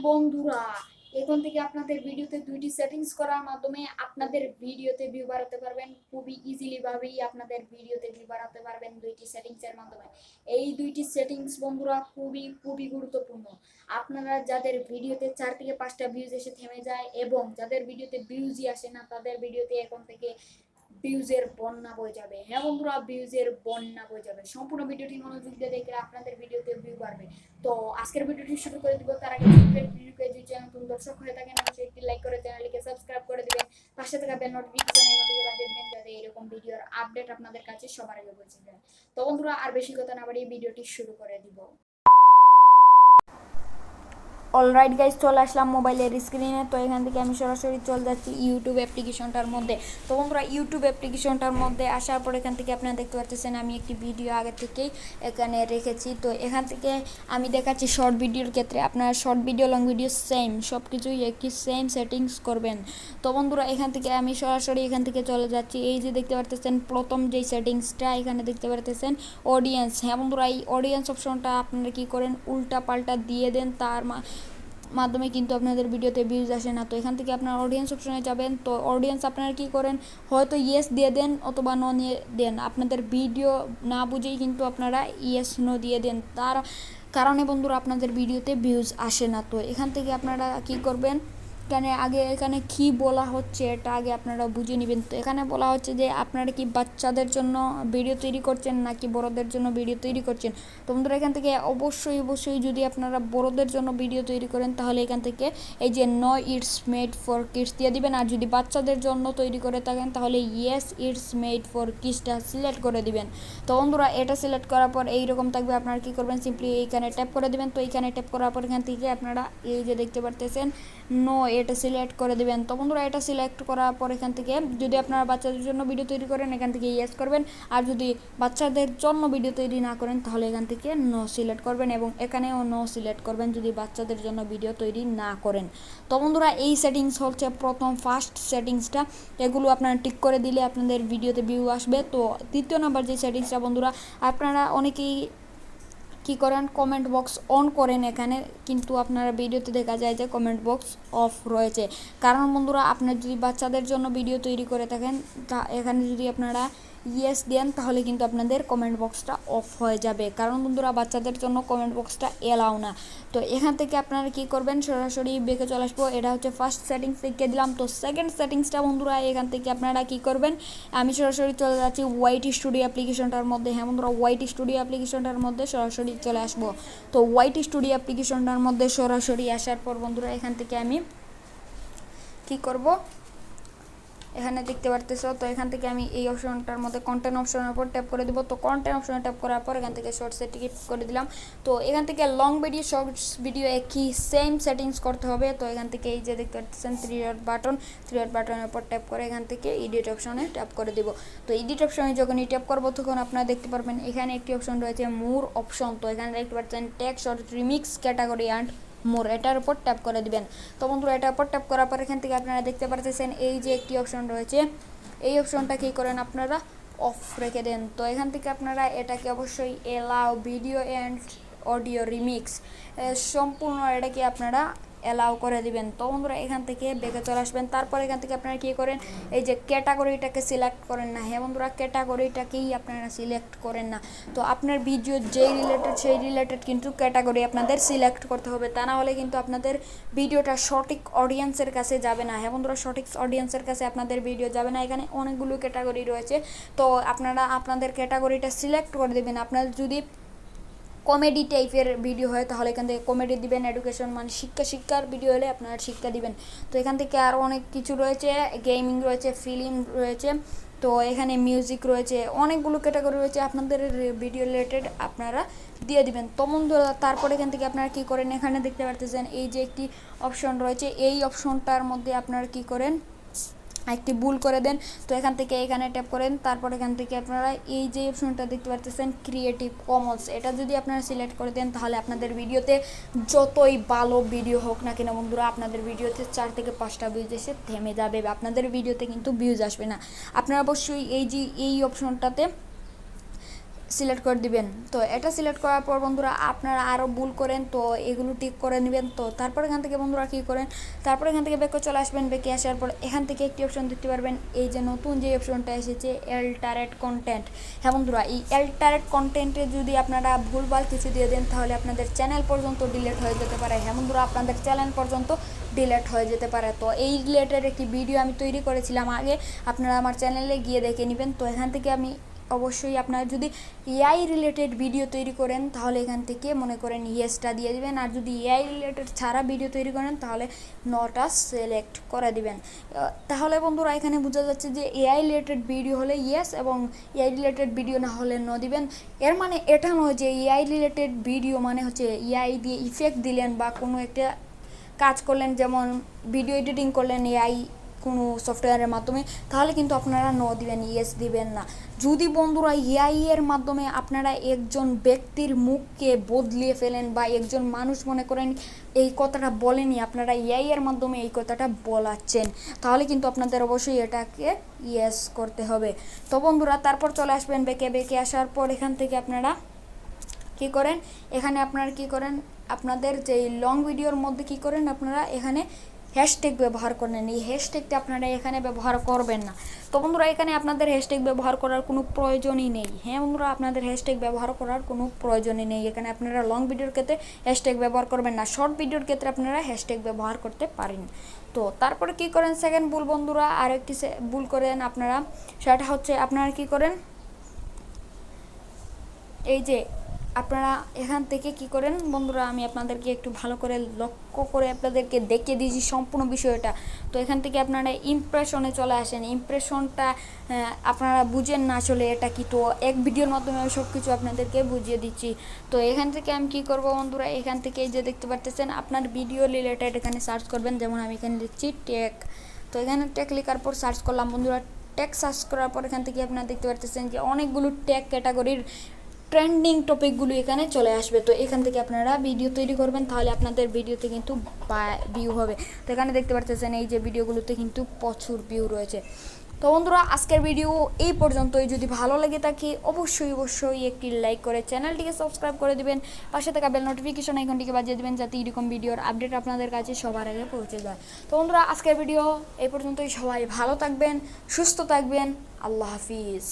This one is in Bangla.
বন্ধুরা, এখন থেকে আপনাদের ভিডিওতে দুইটি সেটিংস করার মাধ্যমে আপনাদের ভিডিওতে ভিউ বাড়াতে পারবেন। খুবই ইজিলি ভাবেই আপনাদের ভিডিওতে ভিউ বাড়াতে পারবেন দুইটি সেটিংস এর মাধ্যমে। এই দুইটি সেটিংস বন্ধুরা খুবই গুরুত্বপূর্ণ। আপনারা যাদের ভিডিওতে 4 থেকে 5টা ভিউজ এসে থেমে যায় এবং যাদের ভিডিওতে ভিউজই আসে না, তাদের ভিডিওতে এখন থেকে ভিউজের বন্যা বয়ে যাবে। হ্যাঁ বন্ধুরা, ভিউজের বন্যা বয়ে যাবে। সম্পূর্ণ ভিডিওটি মনোযোগ দিয়ে দেখলে আপনাদের ভিডিওতে ভিউ বাড়বে। তো আজকের ভিডিওটি শুরু করে দিব। তার আগে যদি চ্যানেল দর্শক হয়ে থাকেন অবশ্যই একটি লাইক করে চ্যানেলটিকে সাবস্ক্রাইব করে দিবেন। পাশে থাকা বেল নোটিফিকেশন আইকনটিকে বাজিয়ে দিবেন যাতে এরকম ভিডিওর আপডেট আপনাদের কাছে সবার আগে পৌঁছে যায়। তো বন্ধুরা, আর বেশি কথা না বাড়িয়ে ভিডিওটি শুরু করে দিব। অলরাইট গাইজ, চলে আসলাম মোবাইলের স্ক্রিনে। তো এখান থেকে আমি সরাসরি চলে যাচ্ছি ইউটিউব অ্যাপ্লিকেশনটার মধ্যে। তো বন্ধুরা, ইউটিউব অ্যাপ্লিকেশনটার মধ্যে আসার পর এখান থেকে আপনারা দেখতে পাচ্ছেন আমি একটি ভিডিও আগে থেকেই এখানে রেখেছি। তো এখান থেকে আমি দেখাচ্ছি শর্ট ভিডিওর ক্ষেত্রে আপনারা short video, long video same সব কিছুই একটি সেম সেটিংস করবেন। তো বন্ধুরা, এখান থেকে আমি সরাসরি এখান থেকে চলে যাচ্ছি। এই যে দেখতে পারতেছেন প্রথম যেই সেটিংসটা এখানে দেখতে পারতেছেন অডিয়েন্স। হ্যাঁ বন্ধুরা, এই অডিয়েন্স অপশনটা আপনারা কি করেন উল্টা পাল্টা দিয়ে দেন, তার মাধ্যমে কিন্তু আপনাদের ভিডিওতে ভিউজ আসে না। তো এখান থেকে আপনারা অডিয়েন্স অপশনে যাবেন। তো অডিয়েন্স আপনারা কি করেন হয়তো ইয়েস দিয়ে দেন অথবা নো দিয়ে দেন। আপনাদের ভিডিও না বুঝেই কিন্তু আপনারা ইয়েস নো দিয়ে দেন, তার কারণে বন্ধুরা আপনাদের ভিডিওতে ভিউজ আসে না। তো এখান থেকে আপনারা কি করবেন, এখানে কি বলা হচ্ছে এটা আগে আপনারা বুঝে নেবেন। তো এখানে বলা হচ্ছে যে আপনারা কি বাচ্চাদের জন্য ভিডিও তৈরি করছেন নাকি বড়দের জন্য ভিডিও তৈরি করছেন। তো বন্ধুরা, এখান থেকে অবশ্যই যদি আপনারা বড়দের জন্য ভিডিও তৈরি করেন তাহলে এখান থেকে এই যে no it's made for kids দিয়ে দিবেন। আর যদি বাচ্চাদের জন্য তৈরি করে থাকেন তাহলে ইয়েস ইটস মেড ফর কিডসটা সিলেক্ট করে দিবেন। তো বন্ধুরা, এটা সিলেক্ট করার পর এইরকম থাকবে। আপনারা কি করবেন, সিম্পলি এইখানে ট্যাপ করে দিবেন। তো এইখানে ট্যাপ করার পর এখান থেকে আপনারা এই যে দেখতে পারতেছেন নো, এটা সিলেক্ট করে দিবেন। তো বন্ধুরা, এটা সিলেক্ট করার পর এখান থেকে যদি আপনারা বাচ্চাদের জন্য ভিডিও তৈরি করেন এখান থেকে ইয়েস করবেন। আর যদি বাচ্চাদের জন্য ভিডিও তৈরি না করেন তাহলে এখান থেকে নো সিলেক্ট করবেন এবং এখানেও নো সিলেক্ট করবেন যদি বাচ্চাদের জন্য ভিডিও তৈরি না করেন। তো বন্ধুরা, এই সেটিংস হচ্ছে প্রথম ফার্স্ট সেটিংসটা। এগুলো আপনারা টিক করে দিলে আপনাদের ভিডিওতে ভিউ আসবে। তো দ্বিতীয় নাম্বার যে সেটিংসটা বন্ধুরা, আপনারা অনেকেই কি করেন কমেন্ট বক্স অন করেন এখানে, কিন্তু আপনারা ভিডিওতে দেখা যায় যে কমেন্ট বক্স অফ রয়েছে। কারণ বন্ধুরা, আপনার যদি বাচ্চাদের জন্য ভিডিও তৈরি করে থাকেন তা এখানে যদি আপনারা ইয়েস দেন তাহলে কিন্তু আপনাদের কমেন্ট বক্সটা অফ হয়ে যাবে। কারণ বন্ধুরা, বাচ্চাদের জন্য কমেন্ট বক্সটা এলাও না। তো এখান থেকে আপনারা কি করবেন, সরাসরি বেঁকে চলে আসবো। এটা হচ্ছে ফার্স্ট সেটিংস থেকে দিলাম। তো সেকেন্ড সেটিংসটা বন্ধুরা, এখান থেকে আপনারা কি করবেন, আমি সরাসরি চলে যাচ্ছি ওয়াইটি স্টুডিও অ্যাপ্লিকেশনটার মধ্যে। হ্যাঁ বন্ধুরা, ওয়াইটি স্টুডিও অ্যাপ্লিকেশনটার মধ্যে সরাসরি চলে আসবো। তো ওয়াইটি স্টুডিও অ্যাপ্লিকেশনটার মধ্যে সরাসরি আসার পর বন্ধুরা, এখান থেকে আমি কি করব, এখানে দেখতে পারতেছো। তো এখান থেকে আমি এই অপশনটার মধ্যে কন্টেন্ট অপশনের উপর ট্যাপ করে দিব। তো কন্টেন্ট অপশনে ট্যাপ করার পর এখান থেকে শর্টসে টিকিট করে দিলাম। তো এখান থেকে লং ভিডিও শর্টস ভিডিও একই সেম সেটিংস করতে হবে। তো এখান থেকে এই যে দেখতে পাচ্ছেন থ্রি ডট বাটনের উপর ট্যাপ করে এখান থেকে এডিট অপশনে ট্যাপ করে দিব। তো এডিট অপশনে যখনই ট্যাপ করবো তখন আপনারা দেখতে পারবেন এখানে একটি অপশন রয়েছে মোর অপশন। তো এখানে দেখতে পাচ্ছেন text short remix category and more, এটার উপর ট্যাপ করে দিবেন। তো বন্ধুরা, এটার উপর ট্যাপ করার পর এখান থেকে আপনারা দেখতে পারতেছেন এই যে একটি অপশন রয়েছে, এই অপশনটা কী করেন আপনারা অফ রেখে দেন। তো এখান থেকে আপনারা এটাকে অবশ্যই allow video and audio remix সম্পূর্ণ এটাকে আপনারা অ্যালাউ করে দিবেন। তো বন্ধুরা, এখান থেকে বেঁকে চলে আসবেন। তারপর এখান থেকে আপনারা কী করেন, এই যে ক্যাটাগরিটাকে সিলেক্ট করেন না। হ্যাঁ বন্ধুরা, ক্যাটাগরিটাকেই আপনারা সিলেক্ট করেন না। তো আপনার ভিডিও যেই রিলেটেড সেই রিলেটেড কিন্তু ক্যাটাগরি আপনাদের সিলেক্ট করতে হবে, তা না হলে কিন্তু আপনাদের ভিডিওটা সঠিক অডিয়েন্সের কাছে যাবে না। হ্যাঁ বন্ধুরা, সঠিক অডিয়েন্সের কাছে আপনাদের ভিডিও যাবে না। এখানে অনেকগুলো ক্যাটাগরি রয়েছে, তো আপনারা আপনাদের ক্যাটাগরিটা সিলেক্ট করে দেবেন। আপনার যদি কমেডি টাইপের ভিডিও হয় তাহলে এখান থেকে কমেডি দিবেন, এডুকেশন মানে শিক্ষার ভিডিও হলে আপনারা শিক্ষা দিবেন। তো এখান থেকে আরও অনেক কিছু রয়েছে, গেমিং রয়েছে, ফিল্ম রয়েছে, তো এখানে মিউজিক রয়েছে, অনেকগুলো ক্যাটাগরি রয়েছে আপনাদের ভিডিও রিলেটেড আপনারা দিয়ে দিবেন। তো বন্ধুরা, তারপরে এখান থেকে আপনারা কী করেন, এখানে দেখতে পারতেছেন এই যে একটি অপশন রয়েছে, এই অপশনটার মধ্যে আপনারা কী করেন একটি ভুল করে দেন। তো এখান থেকে এখানে ট্যাপ করেন। তারপর এখান থেকে আপনারা এই যে অপশনটা দেখতে পাচ্ছেন ক্রিয়েটিভ কমন্স, এটা যদি আপনারা সিলেক্ট করে দেন তাহলে আপনাদের ভিডিওতে যতই ভালো ভিডিও হোক না কেন বন্ধুরা, আপনাদের ভিডিওতে 4 থেকে 5টা ভিউজ এসে থেমে যাবে, আপনাদের ভিডিওতে কিন্তু ভিউজ আসবে না। আপনারা অবশ্যই এই অপশনটাতে সিলেক্ট করে দিবেন। তো এটা সিলেক্ট করার পর বন্ধুরা আপনারা আরও ভুল করেন, তো এগুলো ঠিক করে নেবেন। তো তারপর এখান থেকে বন্ধুরা কী করেন, তারপর এখান থেকে ব্যাকে চলে আসবেন। ব্যাকে আসার পর এখান থেকে একটি অপশন দেখতে পারবেন, এই যে নতুন যে অপশনটা এসেছে অল্টারেট কন্টেন্ট। হ্যাঁ বন্ধুরা, এই অল্টারেট কন্টেন্টে যদি আপনারা ভুলভাল কিছু দিয়ে দেন তাহলে আপনাদের চ্যানেল পর্যন্ত ডিলিট হয়ে যেতে পারে। হ্যাঁ বন্ধুরা, আপনাদের চ্যানেল পর্যন্ত ডিলিট হয়ে যেতে পারে। তো এই রিলেটেড একটি ভিডিও আমি তৈরি করেছিলাম আগে, আপনারা আমার চ্যানেলে গিয়ে দেখে নেবেন। তো এখান থেকে আমি অবশ্যই আপনারা যদি এআই রিলেটেড ভিডিও তৈরি করেন তাহলে এখান থেকে মনে করেন ইয়েসটা দিয়ে দিবেন, আর যদি এআই রিলেটেড ছাড়া ভিডিও তৈরি করেন তাহলে নটা সিলেক্ট করে দিবেন। তাহলে বন্ধুরা এখানে বোঝা যাচ্ছে যে এআই রিলেটেড ভিডিও হলে ইয়েস এবং এআই রিলেটেড ভিডিও না হলে ন দিবেন। এর মানে এটা নয় যে এআই রিলেটেড ভিডিও মানে হচ্ছে এআই দিয়ে ইফেক্ট দিলেন বা কোনো একটা কাজ করলেন, যেমন ভিডিও এডিটিং করলেন এআই কোনো সফটওয়্যারের মাধ্যমে, তাহলে কিন্তু আপনারা নো দিবেন, ইয়েস দিবেন না। যদি বন্ধুরা এআই এর মাধ্যমে আপনারা একজন ব্যক্তির মুখকে বদলিয়ে ফেলেন বা একজন মানুষ মনে করেন এই কথাটা বলেনি, আপনারা এআই এর মাধ্যমে এই কথাটা বলাচ্ছেন, তাহলে কিন্তু আপনাদের অবশ্যই এটাকে ইয়েস করতে হবে। তো বন্ধুরা তারপর চলে আসবেন বেঁকে আসার পর এখান থেকে আপনারা কী করেন, এখানে আপনারা কী করেন, আপনাদের যে লং ভিডিওর মধ্যে কী করেন, আপনারা এখানে হ্যাশট্যাগ ব্যবহার করেন। এই হ্যাশট্যাগটা আপনারা এখানে ব্যবহার করবেন না। তো বন্ধুরা এখানে আপনাদের হ্যাশট্যাগ ব্যবহার করার কোনো প্রয়োজনই নেই। হ্যাঁ বন্ধুরা, আপনাদের হ্যাশট্যাগ ব্যবহার করার কোনো প্রয়োজনই নেই। এখানে আপনারা লং ভিডিওর ক্ষেত্রে হ্যাশট্যাগ ব্যবহার করবেন না, শর্ট ভিডিওর ক্ষেত্রে আপনারা হ্যাশট্যাগ ব্যবহার করতে পারেন। তো তারপরে কী করেন, সেকেন্ড ভুল বন্ধুরা আরেকটি ভুল করেন আপনারা, সেটা হচ্ছে আপনারা কী করেন, এই যে আপনারা এখান থেকে কি করেন বন্ধুরা, আমি আপনাদেরকে একটু ভালো করে লক্ষ্য করে আপনাদেরকে দেখিয়ে দিয়েছি সম্পূর্ণ বিষয়টা। তো এখান থেকে আপনারা ইমপ্রেশনে চলে আসেন। ইমপ্রেশনটা আপনারা বুঝেন না আসলে এটা কি, তো এক ভিডিওর মাধ্যমে আমি সব কিছু আপনাদেরকে বুঝিয়ে দিচ্ছি। তো এখান থেকে আমি কী করবো বন্ধুরা, এখান থেকে এই যে দেখতে পারতেছেন আপনার ভিডিও রিলেটেড এখানে সার্চ করবেন, যেমন আমি এখানে লিখছি টেক। তো এখানে টেক লেখার পর সার্চ করলাম বন্ধুরা, টেক সার্চ করার পর এখান থেকে আপনারা দেখতে পারতেছেন যে অনেকগুলো টেক ক্যাটাগরির ট্রেন্ডিং টপিকগুলো এখানে চলে আসবে। তো এখান থেকে আপনারা ভিডিও তৈরি করবেন, তাহলে আপনাদের ভিডিওতে কিন্তু ভিউ হবে। তো এখানে দেখতে পাচ্ছেন এই যে ভিডিওগুলোতে কিন্তু প্রচুর ভিউ রয়েছে। তো বন্ধুরা আজকের ভিডিও এই পর্যন্তই। যদি ভালো লেগে থাকে অবশ্যই একটি লাইক করে চ্যানেলটিকে সাবস্ক্রাইব করে দিবেন, পাশে থাকা বেল নোটিফিকেশন আইকনটিকে বাজিয়ে দিবেন যাতে এরকম ভিডিওর আপডেট আপনাদের কাছে সবার আগে পৌঁছে যায়। তো বন্ধুরা আজকের ভিডিও এই পর্যন্তই। সবাই ভালো থাকবেন, সুস্থ থাকবেন। আল্লাহ হাফিজ।